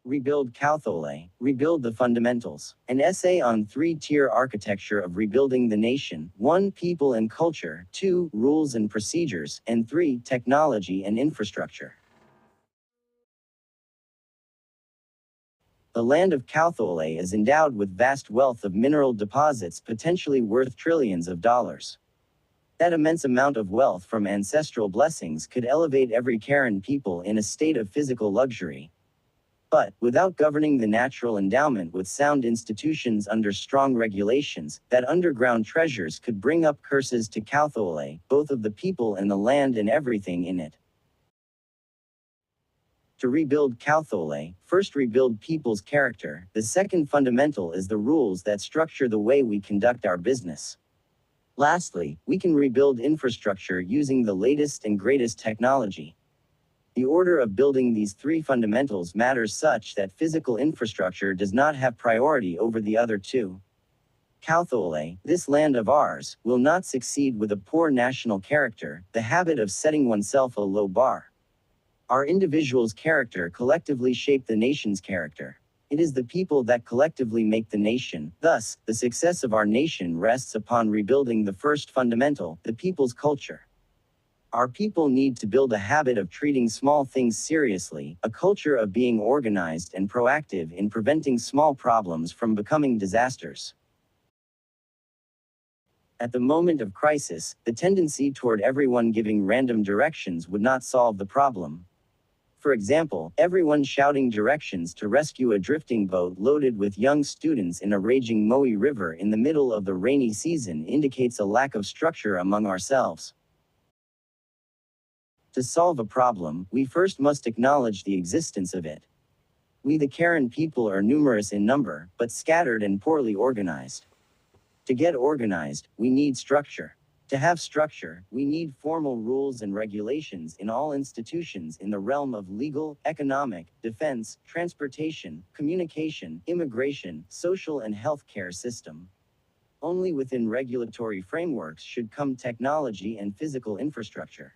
Rebuild Kauthole, Rebuild the Fundamentals. An essay on three-tier architecture of rebuilding the nation. 1. People and culture. 2. Rules and procedures. And 3. Technology and infrastructure. The land of Kauthole is endowed with vast wealth of mineral deposits potentially worth trillions of dollars. That immense amount of wealth from ancestral blessings could elevate every Karen people in a state of physical luxury. But, without governing the natural endowment with sound institutions under strong regulations, that underground treasures could bring up curses to Kauthole, both of the people and the land and everything in it. To rebuild Kauthole, first rebuild people's character. The second fundamental is the rules that structure the way we conduct our business. Lastly, we can rebuild infrastructure using the latest and greatest technology. The order of building these three fundamentals matters such that physical infrastructure does not have priority over the other two. Kauthole, this land of ours, will not succeed with a poor national character, the habit of setting oneself a low bar. Our individual's character collectively shape the nation's character. It is the people that collectively make the nation. Thus, the success of our nation rests upon rebuilding the first fundamental, the people's culture. Our people need to build a habit of treating small things seriously, a culture of being organized and proactive in preventing small problems from becoming disasters. At the moment of crisis, the tendency toward everyone giving random directions would not solve the problem. For example, everyone shouting directions to rescue a drifting boat loaded with young students in a raging Moe River in the middle of the rainy season indicates a lack of structure among ourselves. To solve a problem, we first must acknowledge the existence of it. We the Karen people are numerous in number, but scattered and poorly organized. To get organized, we need structure. To have structure, we need formal rules and regulations in all institutions in the realm of legal, economic, defense, transportation, communication, immigration, social and healthcare system. Only within regulatory frameworks should come technology and physical infrastructure.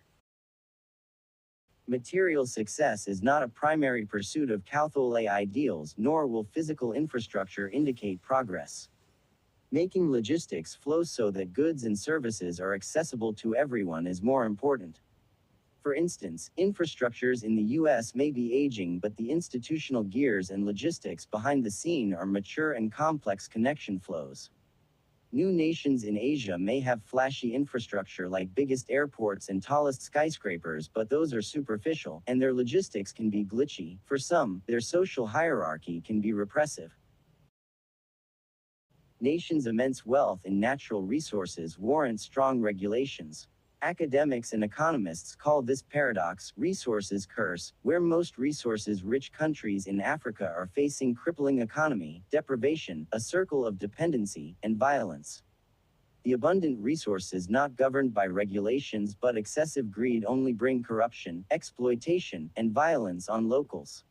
Material success is not a primary pursuit of Kauthole ideals, nor will physical infrastructure indicate progress. Making logistics flow so that goods and services are accessible to everyone is more important. For instance, infrastructures in the US may be aging, but the institutional gears and logistics behind the scene are mature and complex connection flows. New nations in Asia may have flashy infrastructure like biggest airports and tallest skyscrapers, but those are superficial, and their logistics can be glitchy. For some, their social hierarchy can be repressive. Nations' immense wealth in natural resources warrant strong regulations. Academics and economists call this paradox resources curse, where most resources-rich countries in Africa are facing crippling economy, deprivation, a circle of dependency, and violence. The abundant resources not governed by regulations but excessive greed only bring corruption, exploitation, and violence on locals.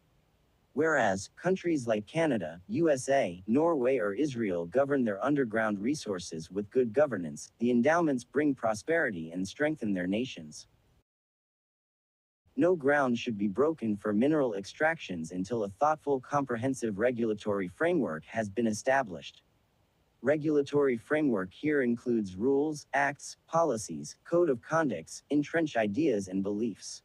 Whereas, countries like Canada, USA, Norway or Israel govern their underground resources with good governance, the endowments bring prosperity and strengthen their nations. No ground should be broken for mineral extractions until a thoughtful, comprehensive regulatory framework has been established. Regulatory framework here includes rules, acts, policies, code of conducts, entrenched ideas and beliefs.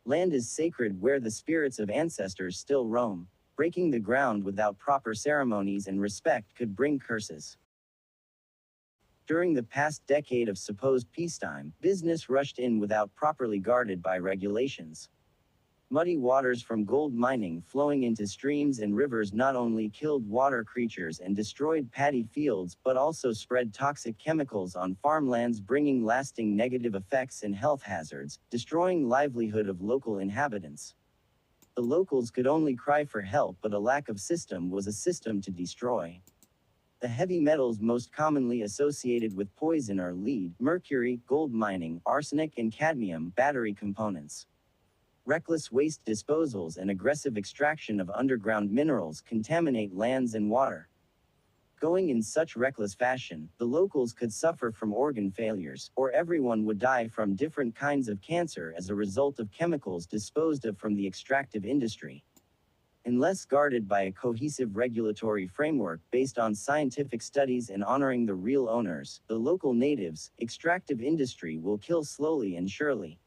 Land is sacred where the spirits of ancestors still roam. Breaking the ground without proper ceremonies and respect could bring curses. During the past decade of supposed peacetime, business rushed in without properly guarded by regulations. Muddy waters from gold mining flowing into streams and rivers not only killed water creatures and destroyed paddy fields, but also spread toxic chemicals on farmlands, bringing lasting negative effects and health hazards, destroying livelihood of local inhabitants. The locals could only cry for help, but a lack of system was a system to destroy. The heavy metals most commonly associated with poison are lead, mercury, gold mining, arsenic and cadmium, battery components. Reckless waste disposals and aggressive extraction of underground minerals contaminate lands and water. Going in such reckless fashion, the locals could suffer from organ failures, or everyone would die from different kinds of cancer as a result of chemicals disposed of from the extractive industry. Unless guarded by a cohesive regulatory framework based on scientific studies and honoring the real owners, the local natives, extractive industry will kill slowly and surely.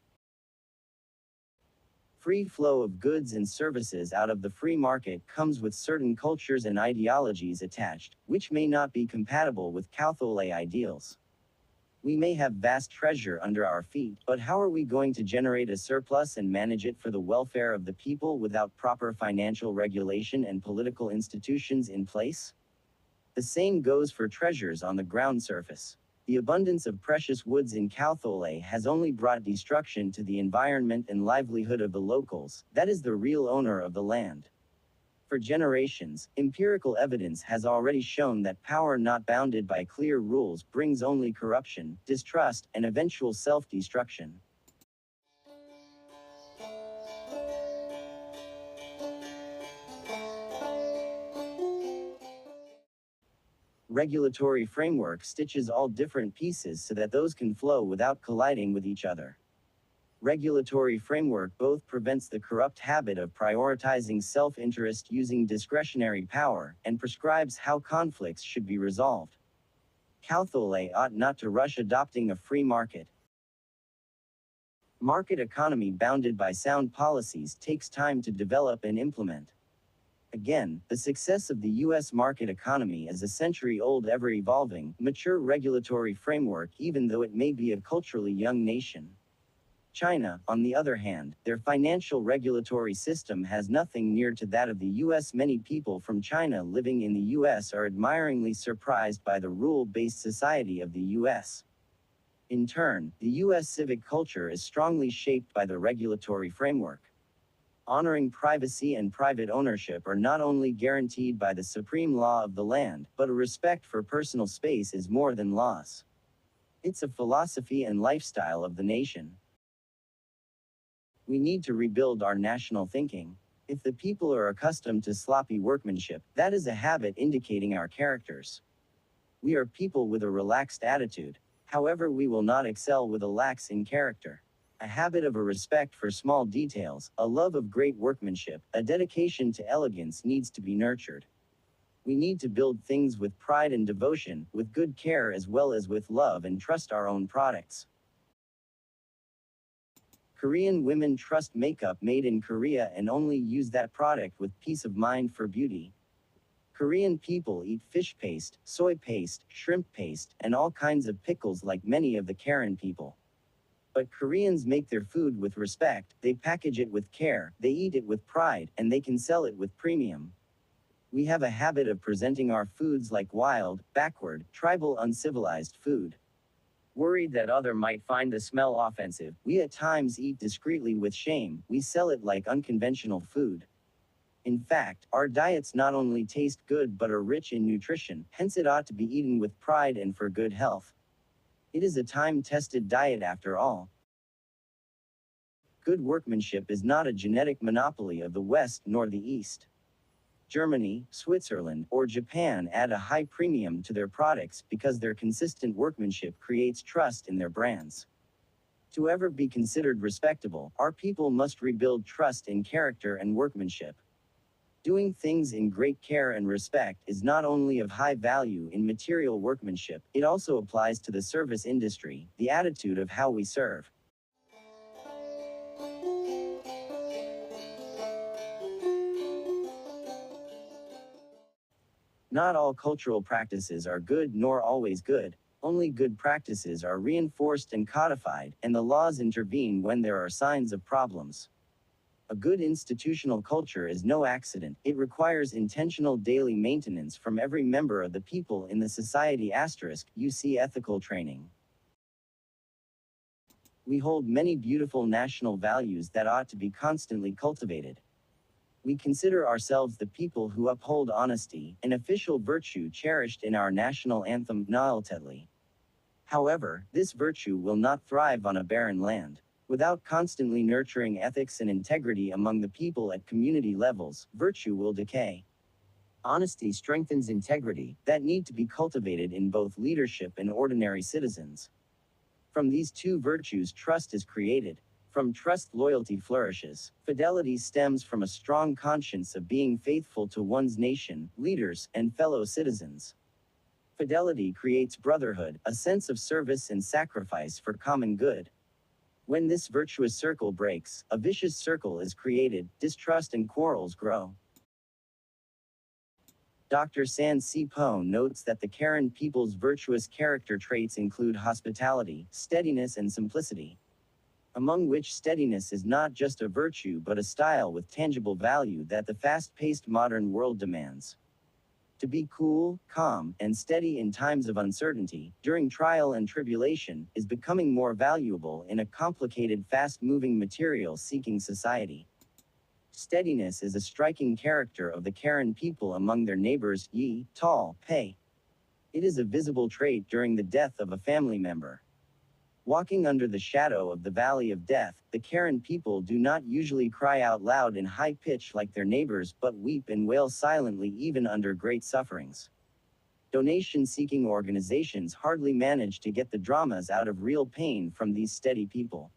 Free flow of goods and services out of the free market comes with certain cultures and ideologies attached, which may not be compatible with Catholic ideals. We may have vast treasure under our feet, but how are we going to generate a surplus and manage it for the welfare of the people without proper financial regulation and political institutions in place? The same goes for treasures on the ground surface. The abundance of precious woods in Cathole has only brought destruction to the environment and livelihood of the locals, that is the real owner of the land. For generations, empirical evidence has already shown that power not bounded by clear rules brings only corruption, distrust, and eventual self-destruction. Regulatory framework stitches all different pieces so that those can flow without colliding with each other. Regulatory framework both prevents the corrupt habit of prioritizing self-interest using discretionary power, and prescribes how conflicts should be resolved. Cathole ought not to rush adopting a free market. Market economy bounded by sound policies takes time to develop and implement. Again, the success of the U.S. market economy is a century-old, ever-evolving, mature regulatory framework even though it may be a culturally young nation. China, on the other hand, their financial regulatory system has nothing near to that of the U.S. Many people from China living in the U.S. are admiringly surprised by the rule-based society of the U.S. In turn, the U.S. civic culture is strongly shaped by the regulatory framework. Honoring privacy and private ownership are not only guaranteed by the supreme law of the land, but a respect for personal space is more than laws. It's a philosophy and lifestyle of the nation. We need to rebuild our national thinking. If the people are accustomed to sloppy workmanship, that is a habit indicating our characters. We are people with a relaxed attitude. However, we will not excel with a lax in character. A habit of a respect for small details, a love of great workmanship, a dedication to elegance needs to be nurtured. We need to build things with pride and devotion, with good care as well as with love, and trust our own products. Korean women trust makeup made in Korea and only use that product with peace of mind for beauty. Korean people eat fish paste, soy paste, shrimp paste, and all kinds of pickles like many of the Karen people. But Koreans make their food with respect, they package it with care, they eat it with pride, and they can sell it with premium. We have a habit of presenting our foods like wild, backward, tribal, uncivilized food. Worried that other might find the smell offensive, we at times eat discreetly with shame, we sell it like unconventional food. In fact, our diets not only taste good but are rich in nutrition, hence it ought to be eaten with pride and for good health. It is a time-tested diet after all. Good workmanship is not a genetic monopoly of the West nor the East. Germany, Switzerland, or Japan add a high premium to their products because their consistent workmanship creates trust in their brands. To ever be considered respectable, our people must rebuild trust in character and workmanship. Doing things in great care and respect is not only of high value in material workmanship, it also applies to the service industry, the attitude of how we serve. Not all cultural practices are good nor always good. Only good practices are reinforced and codified, and the laws intervene when there are signs of problems. A good institutional culture is no accident, it requires intentional daily maintenance from every member of the people in the society. UC ethical training. We hold many beautiful national values that ought to be constantly cultivated. We consider ourselves the people who uphold honesty, an official virtue cherished in our national anthem, Nailtedli. However, this virtue will not thrive on a barren land. Without constantly nurturing ethics and integrity among the people at community levels, virtue will decay. Honesty strengthens integrity, that need to be cultivated in both leadership and ordinary citizens. From these two virtues, trust is created. From trust, loyalty flourishes. Fidelity stems from a strong conscience of being faithful to one's nation, leaders, and fellow citizens. Fidelity creates brotherhood, a sense of service and sacrifice for common good. When this virtuous circle breaks, a vicious circle is created, distrust and quarrels grow. Dr. San Si Po notes that the Karen people's virtuous character traits include hospitality, steadiness, and simplicity, among which steadiness is not just a virtue but a style with tangible value that the fast-paced modern world demands. To be cool, calm, and steady in times of uncertainty, during trial and tribulation, is becoming more valuable in a complicated, fast-moving, material-seeking society. Steadiness is a striking character of the Karen people among their neighbors, Yi, Tall, Pei. It is a visible trait during the death of a family member. Walking under the shadow of the valley of death, the Karen people do not usually cry out loud in high pitch like their neighbors, but weep and wail silently even under great sufferings. Donation-seeking organizations hardly manage to get the dramas out of real pain from these steady people.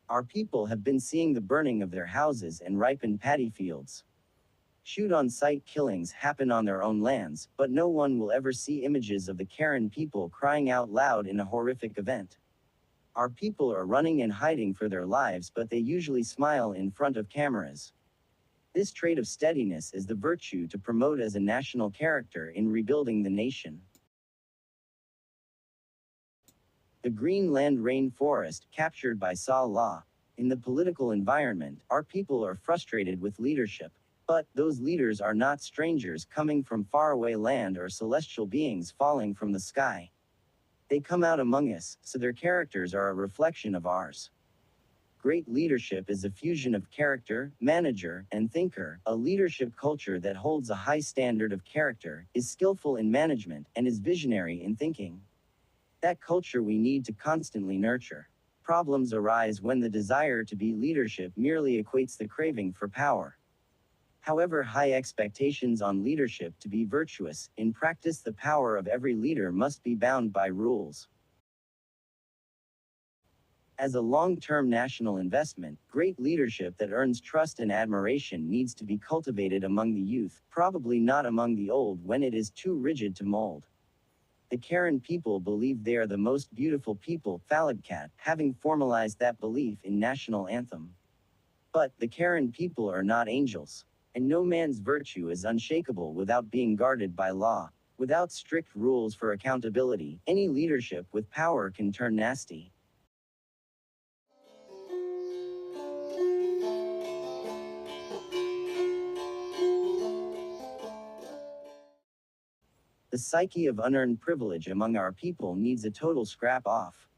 Our people have been seeing the burning of their houses and ripened paddy fields. Shoot-on-sight killings happen on their own lands, but no one will ever see images of the Karen people crying out loud in a horrific event. Our people are running and hiding for their lives, but they usually smile in front of cameras. This trait of steadiness is the virtue to promote as a national character in rebuilding the nation. The Greenland rainforest, captured by Sa La. In the political environment, our people are frustrated with leadership. But those leaders are not strangers coming from faraway land or celestial beings falling from the sky. They come out among us, so their characters are a reflection of ours. Great leadership is a fusion of character, manager, and thinker. A leadership culture that holds a high standard of character, is skillful in management, and is visionary in thinking. That culture we need to constantly nurture. Problems arise when the desire to be leadership merely equates the craving for power. However high expectations on leadership to be virtuous, in practice the power of every leader must be bound by rules. As a long-term national investment, great leadership that earns trust and admiration needs to be cultivated among the youth, probably not among the old when it is too rigid to mold. The Karen people believe they are the most beautiful people, Phalagkat, having formalized that belief in national anthem. But the Karen people are not angels. And no man's virtue is unshakable without being guarded by law. Without strict rules for accountability, any leadership with power can turn nasty. The psyche of unearned privilege among our people needs a total scrap off.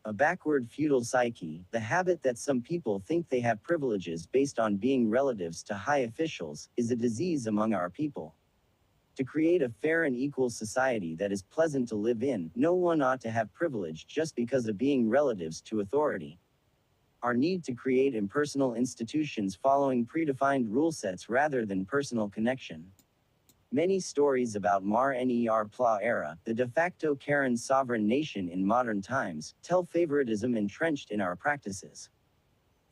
A backward feudal psyche, the habit that some people think they have privileges based on being relatives to high officials, is a disease among our people. To create a fair and equal society that is pleasant to live in, no one ought to have privilege just because of being relatives to authority. Our need to create impersonal institutions following predefined rule sets rather than personal connection. Many stories about Mar-Ner Pla era, the de facto Karen sovereign nation in modern times, tell favoritism entrenched in our practices.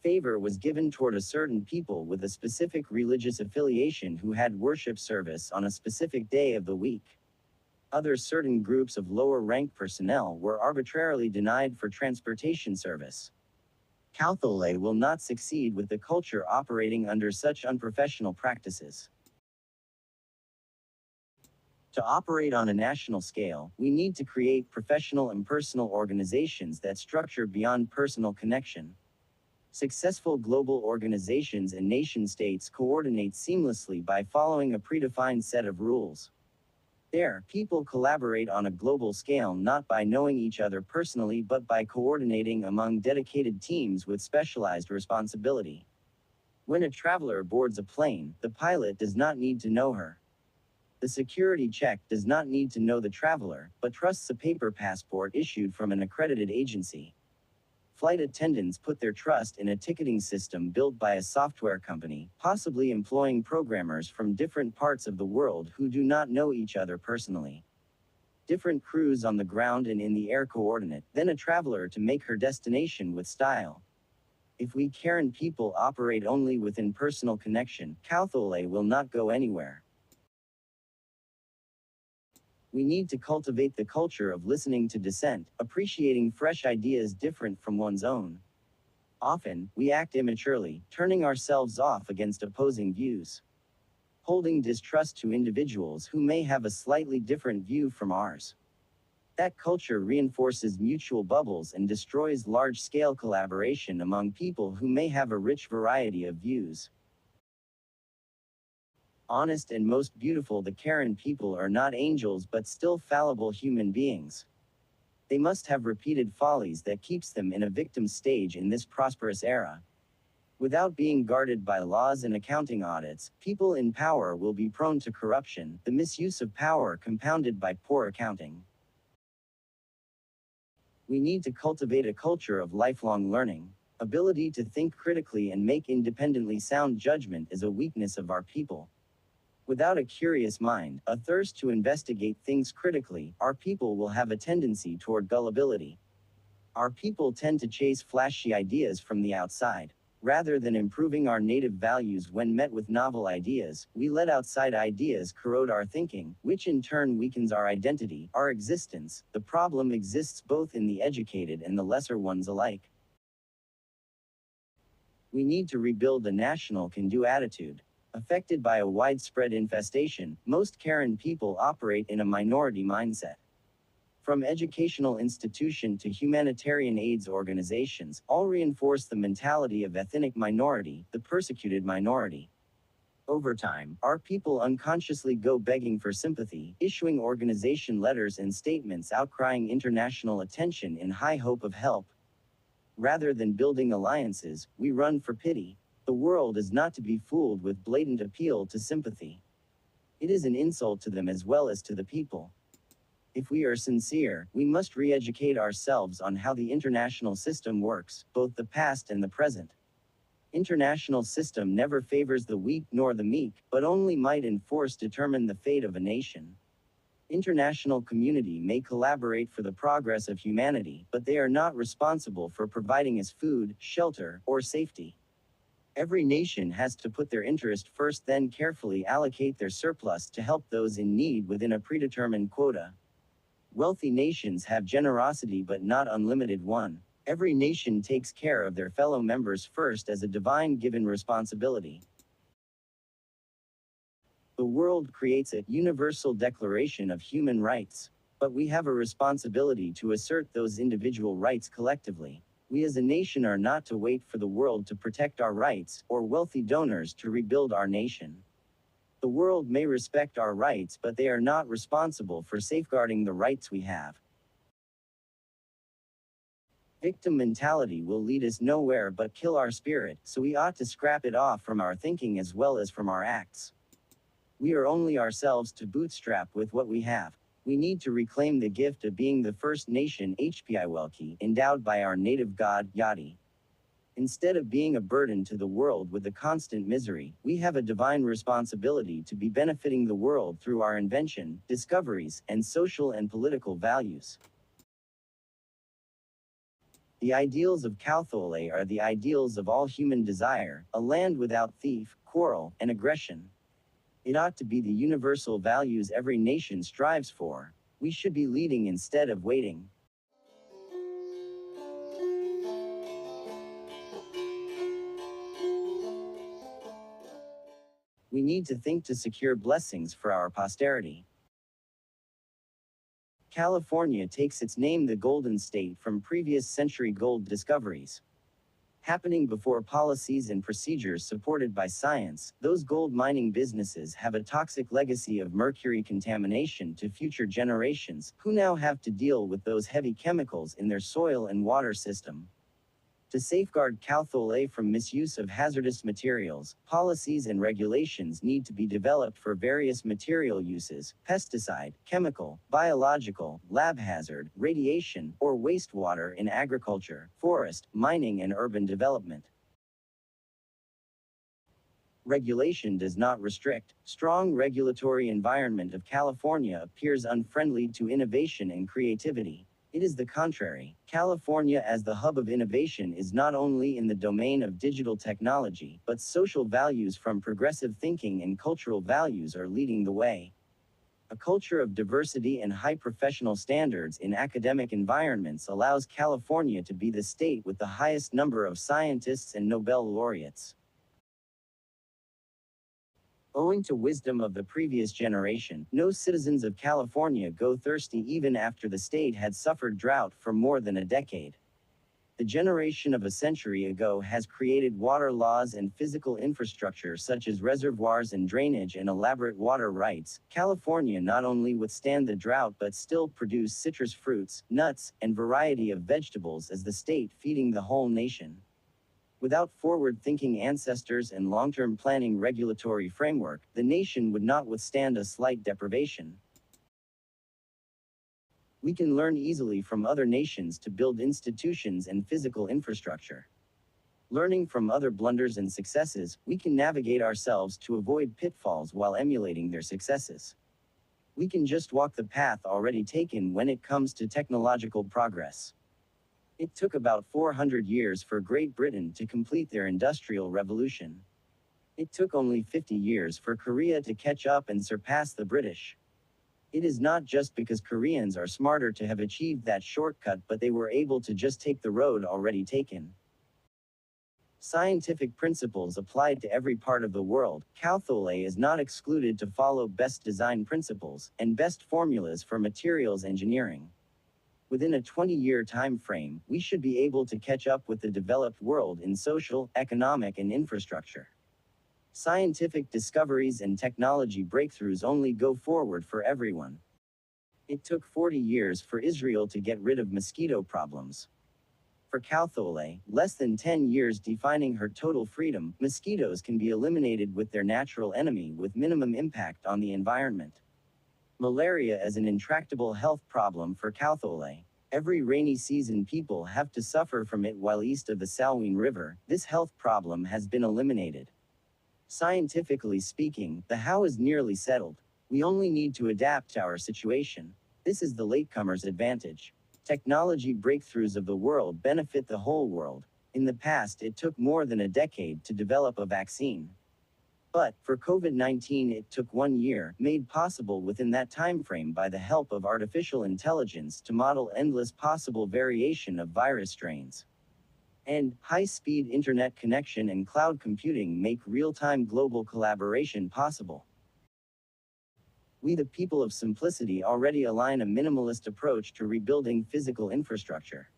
Favor was given toward a certain people with a specific religious affiliation who had worship service on a specific day of the week. Other certain groups of lower rank personnel were arbitrarily denied for transportation service. Kauthole will not succeed with the culture operating under such unprofessional practices. To operate on a national scale, we need to create professional and personal organizations that structure beyond personal connection. Successful global organizations and nation-states coordinate seamlessly by following a predefined set of rules. There, people collaborate on a global scale not by knowing each other personally but by coordinating among dedicated teams with specialized responsibility. When a traveler boards a plane, the pilot does not need to know her. The security check does not need to know the traveler, but trusts a paper passport issued from an accredited agency. Flight attendants put their trust in a ticketing system built by a software company, possibly employing programmers from different parts of the world who do not know each other personally. Different crews on the ground and in the air coordinate, then a traveler to make her destination with style. If we Karen people operate only within personal connection, Kauthole will not go anywhere. We need to cultivate the culture of listening to dissent, appreciating fresh ideas different from one's own. Often, we act immaturely, turning ourselves off against opposing views. Holding distrust to individuals who may have a slightly different view from ours. That culture reinforces mutual bubbles and destroys large-scale collaboration among people who may have a rich variety of views. Honest and most beautiful, the Karen people are not angels but still fallible human beings. They must have repeated follies that keeps them in a victim stage in this prosperous era. Without being guarded by laws and accounting audits, people in power will be prone to corruption, the misuse of power compounded by poor accounting. We need to cultivate a culture of lifelong learning. Ability to think critically and make independently sound judgment is a weakness of our people. Without a curious mind, a thirst to investigate things critically, our people will have a tendency toward gullibility. Our people tend to chase flashy ideas from the outside. Rather than improving our native values when met with novel ideas, we let outside ideas corrode our thinking, which in turn weakens our identity, our existence. The problem exists both in the educated and the lesser ones alike. We need to rebuild the national can-do attitude. Affected by a widespread infestation, most Karen people operate in a minority mindset. From educational institution to humanitarian aids organizations, all reinforce the mentality of ethnic minority, the persecuted minority. Over time, our people unconsciously go begging for sympathy, issuing organization letters and statements outcrying international attention in high hope of help. Rather than building alliances, we run for pity. The world is not to be fooled with blatant appeal to sympathy. It is an insult to them as well as to the people. If we are sincere, we must re-educate ourselves on how the international system works, both the past and the present. International system never favors the weak nor the meek, but only might and force determine the fate of a nation. International community may collaborate for the progress of humanity, but they are not responsible for providing us food, shelter, or safety. Every nation has to put their interest first, then carefully allocate their surplus to help those in need within a predetermined quota. Wealthy nations have generosity but not unlimited one. Every nation takes care of their fellow members first as a divine given responsibility. The world creates a universal declaration of human rights, but we have a responsibility to assert those individual rights collectively. We as a nation are not to wait for the world to protect our rights, or wealthy donors to rebuild our nation. The world may respect our rights, but they are not responsible for safeguarding the rights we have. Victim mentality will lead us nowhere but kill our spirit, so we ought to scrap it off from our thinking as well as from our acts. We are only ourselves to bootstrap with what we have. We need to reclaim the gift of being the first nation HPIWelki, endowed by our native god, Yadi. Instead of being a burden to the world with a constant misery, we have a divine responsibility to be benefiting the world through our invention, discoveries, and social and political values. The ideals of Kauthole are the ideals of all human desire, a land without thief, quarrel, and aggression. It ought to be the universal values every nation strives for. We should be leading instead of waiting. We need to think to secure blessings for our posterity. California takes its name, the Golden State, from previous century gold discoveries. Happening before policies and procedures supported by science, those gold mining businesses have a toxic legacy of mercury contamination to future generations, who now have to deal with those heavy chemicals in their soil and water system. To safeguard Kauthole from misuse of hazardous materials, policies and regulations need to be developed for various material uses: pesticide, chemical, biological, lab hazard, radiation, or wastewater in agriculture, forest, mining, and urban development. Regulation does not restrict. Strong regulatory environment of California appears unfriendly to innovation and creativity. It is the contrary. California as the hub of innovation is not only in the domain of digital technology, but social values from progressive thinking and cultural values are leading the way. A culture of diversity and high professional standards in academic environments allows California to be the state with the highest number of scientists and Nobel laureates. Owing to wisdom of the previous generation, no citizens of California go thirsty even after the state had suffered drought for more than a decade. The generation of a century ago has created water laws and physical infrastructure such as reservoirs and drainage and elaborate water rights. California not only withstand the drought but still produce citrus fruits, nuts, and variety of vegetables as the state feeding the whole nation. Without forward-thinking ancestors and long-term planning regulatory framework, the nation would not withstand a slight deprivation. We can learn easily from other nations to build institutions and physical infrastructure. Learning from other blunders and successes, we can navigate ourselves to avoid pitfalls while emulating their successes. We can just walk the path already taken when it comes to technological progress. It took about 400 years for Great Britain to complete their industrial revolution. It took only 50 years for Korea to catch up and surpass the British. It is not just because Koreans are smarter to have achieved that shortcut, but they were able to just take the road already taken. Scientific principles applied to every part of the world. Kauthole is not excluded to follow best design principles and best formulas for materials engineering. Within a 20-year time frame, we should be able to catch up with the developed world in social, economic, and infrastructure. Scientific discoveries and technology breakthroughs only go forward for everyone. It took 40 years for Israel to get rid of mosquito problems. For Kauthole, less than 10 years defining her total freedom, mosquitoes can be eliminated with their natural enemy with minimum impact on the environment. Malaria is an intractable health problem for Kauthole. Every rainy season people have to suffer from it while east of the Salween River. This health problem has been eliminated. Scientifically speaking, the how is nearly settled. We only need to adapt to our situation. This is the latecomer's advantage. Technology breakthroughs of the world benefit the whole world. In the past, it took more than a decade to develop a vaccine. But, for COVID-19 it took 1 year, made possible within that time frame by the help of artificial intelligence to model endless possible variation of virus strains. And, high-speed internet connection and cloud computing make real-time global collaboration possible. We the people of simplicity already align a minimalist approach to rebuilding physical infrastructure.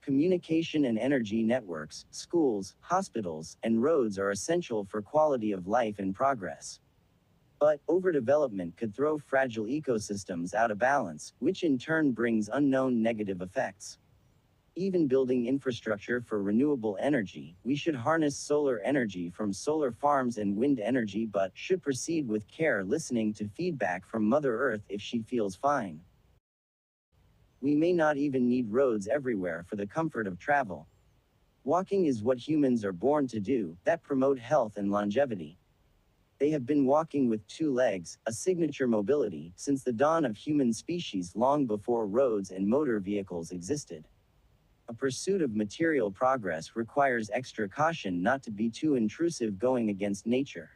Communication and energy networks, schools, hospitals, and roads are essential for quality of life and progress. But, overdevelopment could throw fragile ecosystems out of balance, which in turn brings unknown negative effects. Even building infrastructure for renewable energy, we should harness solar energy from solar farms and wind energy, but should proceed with care, listening to feedback from Mother Earth if she feels fine. We may not even need roads everywhere for the comfort of travel. Walking is what humans are born to do, that promote health and longevity. They have been walking with 2 legs, a signature mobility, since the dawn of human species, long before roads and motor vehicles existed. A pursuit of material progress requires extra caution not to be too intrusive, going against nature.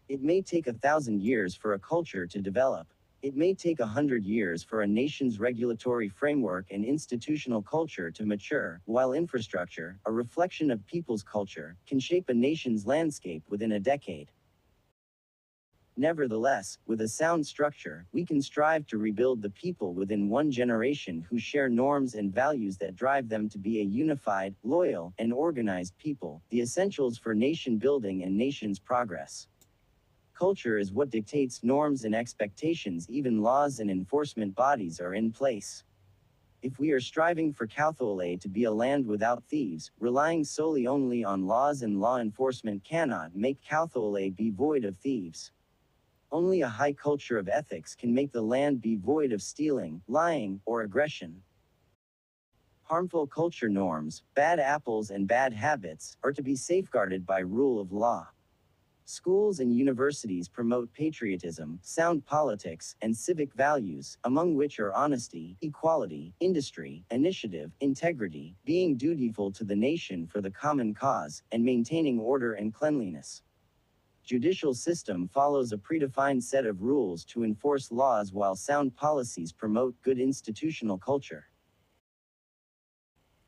It may take 1,000 years for a culture to develop. It may take 100 years for a nation's regulatory framework and institutional culture to mature, while infrastructure, a reflection of people's culture, can shape a nation's landscape within a decade. Nevertheless, with a sound structure, we can strive to rebuild the people within one generation who share norms and values that drive them to be a unified, loyal, and organized people, the essentials for nation building and nation's progress. Culture is what dictates norms and expectations. Even laws and enforcement bodies are in place. If we are striving for Kauthole to be a land without thieves, relying solely only on laws and law enforcement cannot make Kauthole be void of thieves. Only a high culture of ethics can make the land be void of stealing, lying, or aggression. Harmful culture norms, bad apples and bad habits, are to be safeguarded by rule of law. Schools and universities promote patriotism, sound politics, and civic values, among which are honesty, equality, industry, initiative, integrity, being dutiful to the nation for the common cause, and maintaining order and cleanliness. Judicial system follows a predefined set of rules to enforce laws, while sound policies promote good institutional culture.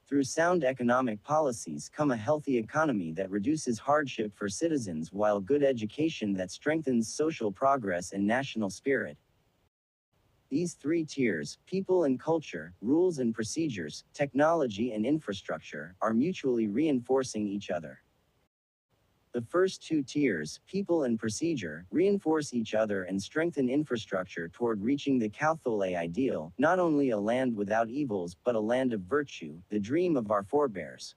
Through sound economic policies come a healthy economy that reduces hardship for citizens, while good education that strengthens social progress and national spirit. These three tiers, people and culture, rules and procedures, technology and infrastructure, are mutually reinforcing each other. The first two tiers, people and procedure, reinforce each other and strengthen infrastructure toward reaching the Catholic ideal, not only a land without evils but a land of virtue, the dream of our forebears.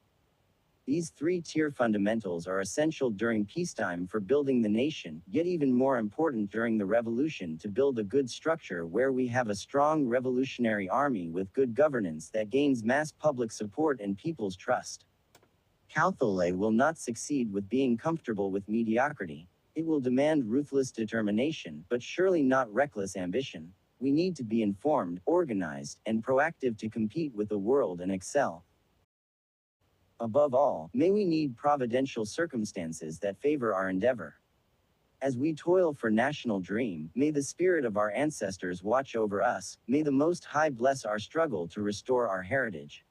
These three-tier fundamentals are essential during peacetime for building the nation, yet even more important during the revolution to build a good structure where we have a strong revolutionary army with good governance that gains mass public support and people's trust. Catholic will not succeed with being comfortable with mediocrity. It will demand ruthless determination, but surely not reckless ambition. We need to be informed, organized, and proactive to compete with the world and excel. Above all, may we need providential circumstances that favor our endeavor. As we toil for national dream, may the spirit of our ancestors watch over us, may the Most High bless our struggle to restore our heritage.